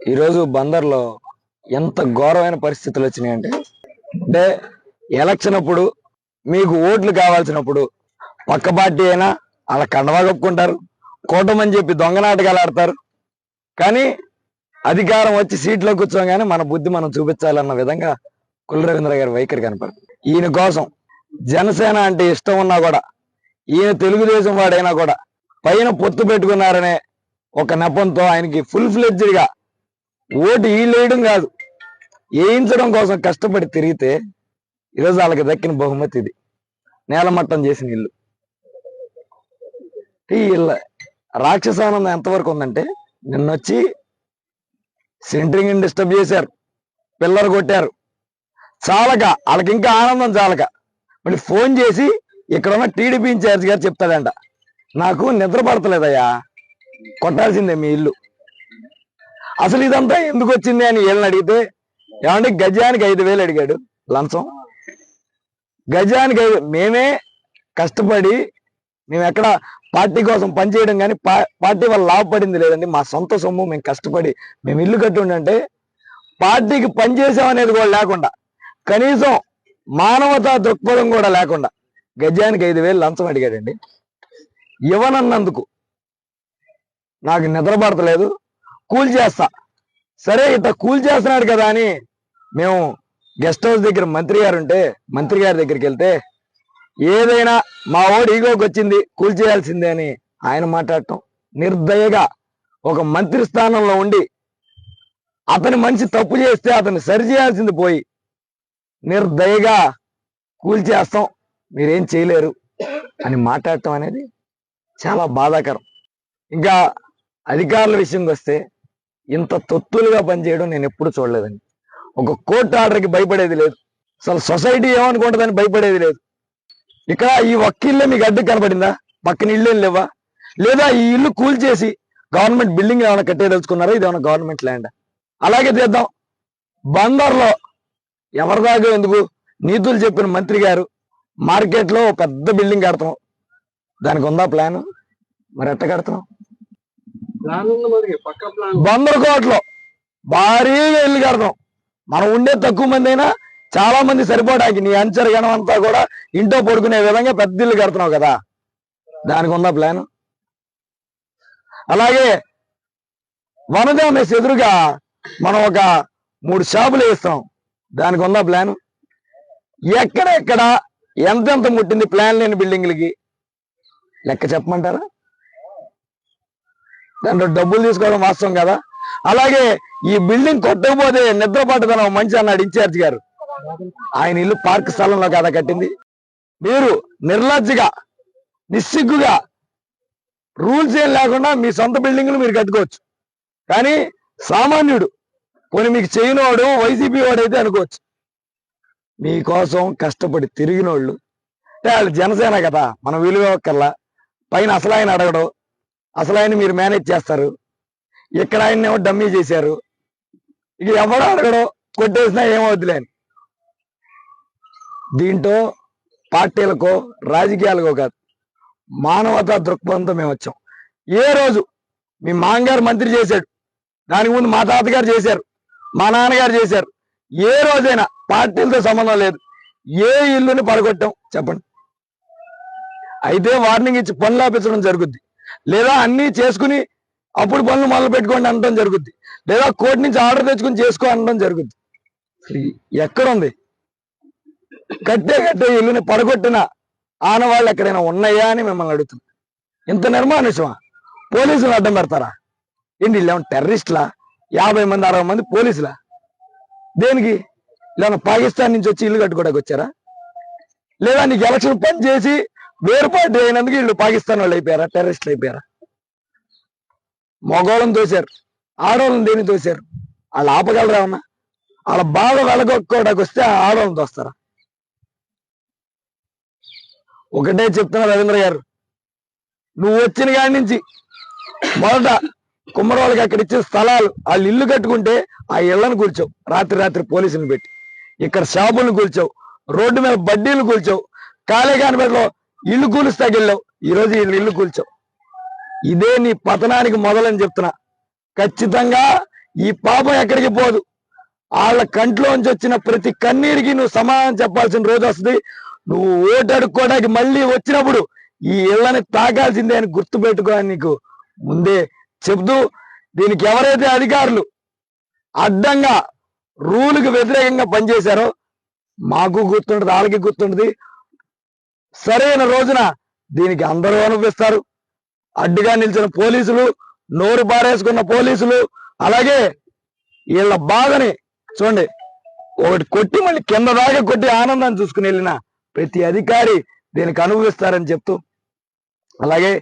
ఈరోజు బందర్లో ఎంత ఘోరమైన పరిస్థితులు వచ్చినాయంటే అంటే ఎలక్షన్ అప్పుడు మీకు ఓట్లు కావాల్సినప్పుడు పక్క పార్టీ అయినా అలా కండవా కప్పుకుంటారు, కూటమని చెప్పి దొంగ నాటకాలు ఆడతారు. కానీ అధికారం వచ్చి సీట్లో కూర్చోగానే మన బుద్ధి మనం చూపించాలన్న విధంగా కుల రవీంద్ర గారి వైఖరి కనపడుతుంది. ఈయన కోసం జనసేన అంటే ఇష్టం ఉన్నా కూడా, ఈయన తెలుగుదేశం వాడైనా కూడా పైన పొత్తు పెట్టుకున్నారనే ఒక నెపంతో ఆయనకి ఫుల్ ఫ్లెడ్జ్డ్ గా ఓటు వేయడం కాదు, వేయించడం కోసం కష్టపడి తిరిగితే ఈరోజు వాళ్ళకి దక్కిన బహుమతి ఇది. నేలమట్టం చేసిన ఇల్లు. ఈ రాక్షసానందం ఎంతవరకు ఉందంటే, నిన్నొచ్చి సెంటరింగ్ డిస్టర్బ్ చేశారు, పిల్లలు కొట్టారు. చాలక వాళ్ళకి ఇంకా ఆనందం చాలక మళ్ళీ ఫోన్ చేసి ఇక్కడ ఉన్న టీడీపీ ఇన్ఛార్జ్ గారు చెప్తాడంట, నాకు నిద్ర పడతలేదయ్యా, కొట్టాల్సిందే మీ ఇల్లు. అసలు ఇదంతా ఎందుకు వచ్చింది అని వీళ్ళని అడిగితే, ఏమంటే గజానికి 5,000 అడిగాడు లంచం. గజానికి మేమే కష్టపడి, మేము ఎక్కడ పార్టీ కోసం పనిచేయడం కానీ పార్టీ వల్ల లాభపడింది లేదండి, మా సొంత సొమ్ము మేము కష్టపడి మేము ఇల్లు కట్టుండంటే పార్టీకి పనిచేసామనేది కూడా లేకుండా, కనీసం మానవతా దృక్పథం కూడా లేకుండా గజానికి 5,000 లంచం అడిగాడండి. ఇవ్వనన్నందుకు నాకు నిద్ర పడతలేదు, కూల్ చేస్తా. సరే ఇట్లా కూల్ చేస్తున్నాడు కదా అని మేము గెస్ట్ హౌస్ దగ్గర మంత్రి గారు ఉంటే మంత్రి గారి దగ్గరికి వెళ్తే, ఏదైనా మా ఓడి ఈగోకి వచ్చింది కూల్ చేయాల్సిందే అని ఆయన మాట్లాడటం, నిర్దయగా ఒక మంత్రి స్థానంలో ఉండి అతని మనిషి తప్పు చేస్తే అతన్ని సరి చేయాల్సింది పోయి నిర్దయగా కూల్ చేస్తాం, మీరేం చేయలేరు అని మాట్లాడటం అనేది చాలా బాధాకరం. ఇంకా అధికారుల విషయంకి వస్తే ఇంత తొత్తులుగా పనిచేయడం నేను ఎప్పుడు చూడలేదండి. ఒక కోర్టు ఆర్డర్కి భయపడేది లేదు, అసలు సొసైటీ ఏమనుకుంటుందని భయపడేది లేదు. ఇక్కడ ఈ ఒక్క ఇల్లే మీకు అడ్డు కనపడిందా? పక్కన ఇల్లు ఏం లేవా? లేదా ఈ ఇల్లు కూల్ చేసి గవర్నమెంట్ బిల్డింగ్ ఏమైనా కట్టేదలుచుకున్నారా? ఇది ఏమైనా గవర్నమెంట్ ల్యాండ్? అలాగే తీద్దాం. బందర్లో ఎవరిదాకా ఎందుకు, నీతులు చెప్పిన మంత్రి గారు మార్కెట్లో పెద్ద బిల్డింగ్ కడతాం, దానికి ఉందా ప్లాన్? మరి ఎట్ట కడతాం? బందరకోటలో భారీగా ఇల్లు కడతాం. మనం ఉండే తక్కువ మంది అయినా చాలా మంది సరిపోవడానికి నీ అంచర్ గణం అంతా కూడా ఇంట్లో పడుకునే విధంగా పెద్ద ఇల్లు కడుతున్నావు కదా, దానికి ఉందా ప్లాన్? అలాగే వనజా మెస్ ఎదురుగా మనం ఒక 3 షాపులు వేస్తాం, దానికి ఉందా ప్లాన్? ఎక్కడెక్కడ ఎంతెంత ముట్టింది ప్లాన్ లేని బిల్డింగ్లకి లెక్క చెప్పమంటారా? దాంట్లో డబ్బులు తీసుకోవడం వాస్తవం కదా. అలాగే ఈ బిల్డింగ్ కొట్టకపోతే నిద్ర పట్టదనం మంచి అన్నాడు ఇన్ఛార్జ్ గారు, ఆయన ఇల్లు పార్క్ స్థలంలో కదా కట్టింది. మీరు నిర్లజ్జగా నిస్సిగ్గుగా రూల్స్ ఏం లేకుండా మీ సొంత బిల్డింగ్లు మీరు కట్టుకోవచ్చు. కానీ సామాన్యుడు, పోనీ మీకు చేయనోడు వైసీపీ వాడు అయితే అనుకోవచ్చు, మీకోసం కష్టపడి తిరిగినోళ్ళు అంటే వాళ్ళు జనసేన కదా, మనం విలువ ఒక్కల్లా. పైన అసలు ఆయన అడగడం, అసలు ఆయన మీరు మేనేజ్ చేస్తారు, ఇక్కడ ఆయన డమ్మీ చేశారు, ఇక ఎవడో అడగడం, కొట్టేసినా ఏమవుద్దులే అని. దీంట్లో పార్టీలకో రాజకీయాలకో కాదు, మానవతా దృక్పథంతో మేము వచ్చాం. ఏ రోజు మీ మామగారు మంత్రి చేశాడు, దానికి ముందు మా తాతగారు చేశారు, మా నాన్నగారు చేశారు, ఏ రోజైనా పార్టీలతో సంబంధం లేదు ఏ ఇల్లుని పడగొట్టాం చెప్పండి? అయితే వార్నింగ్ ఇచ్చి పనులు ఆపించడం జరుగుద్ది, లేదా అన్నీ చేసుకుని అప్పుడు పనులు మొదలు పెట్టుకోండి అనడం జరుగుద్ది, లేదా కోర్టు నుంచి ఆర్డర్ తెచ్చుకుని చేసుకో అనడం జరుగుద్ది. ఎక్కడుంది? కట్టే ఇల్లుని పడగొట్టిన ఆనవాళ్ళు ఎక్కడైనా ఉన్నాయా అని మిమ్మల్ని అడుగుతుంది. ఇంత నిర్మానుషమా? పోలీసులు అడ్డం పెడతారా ఏంటి? వీళ్ళు ఏమన్నా టెర్రరిస్టులా? 50 మంది 60 మంది పోలీసులా? దేనికి? లేదా పాకిస్తాన్ నుంచి వచ్చి ఇల్లు కట్టుకోవడానికి వచ్చారా? లేదా నీకు ఎలక్షన్ పని చేసి వేరుపాటు అయినందుకు వీళ్ళు పాకిస్తాన్ వాళ్ళు అయిపోయారా, టెర్రరిస్టులు అయిపోయారా? మగోళ్ళని తోశారు, ఆడవాళ్ళని దేని తోశారు? వాళ్ళు ఆపగలరా ఉన్నా? వాళ్ళ బాధ వెలగొట్టుకోవడానికి వస్తే ఆడవాళ్ళని తోస్తారా? ఒకటే చెప్తున్నా రవీంద్ర గారు, నువ్వు వచ్చిన కాడి నుంచి మొదట కుమ్మరోళ్ళకి అక్కడ ఇచ్చిన స్థలాలు వాళ్ళు ఇల్లు కట్టుకుంటే ఆ ఇళ్లను కూల్చావు, రాత్రి పోలీసులను పెట్టి. ఇక్కడ షాపులను కూల్చావు, రోడ్డు మీద బడ్డీలు కూల్చావు, కాళేకానిపేటలో ఇల్లు కూలుస్తాకి వెళ్ళావు, ఈరోజు ఇల్లు కూల్చావు. ఇదే నీ పతనానికి మొదలని చెప్తున్నా. ఖచ్చితంగా ఈ పాపం ఎక్కడికి పోదు. వాళ్ళ కంట్లోంచి వచ్చిన ప్రతి కన్నీరికి నువ్వు సమాధానం చెప్పాల్సిన రోజు వస్తుంది. నువ్వు ఓటు అడుక్కోవడానికి మళ్ళీ వచ్చినప్పుడు ఈ ఇళ్ళని తాకాల్సిందే అని గుర్తు పెట్టుకోని నీకు ముందే చెబుతూ, దీనికి ఎవరైతే అధికారులు అడ్డంగా రూలుకి వ్యతిరేకంగా పనిచేశారో మాకు గుర్తుంటది, వాళ్ళకి గుర్తుంటది. సరైన రోజున దీనికి అందరూ అనుభవిస్తారు. అడ్డుగా నిలిచిన పోలీసులు, నోరు పారేసుకున్న పోలీసులు, అలాగే వీళ్ళ బాధని చూడండి, ఒకటి కొట్టి మళ్ళీ కింద దాకా కొట్టి ఆనందాన్ని చూసుకుని వెళ్ళిన ప్రతి అధికారి దీనికి అనుభవిస్తారని చెప్తూ, అలాగే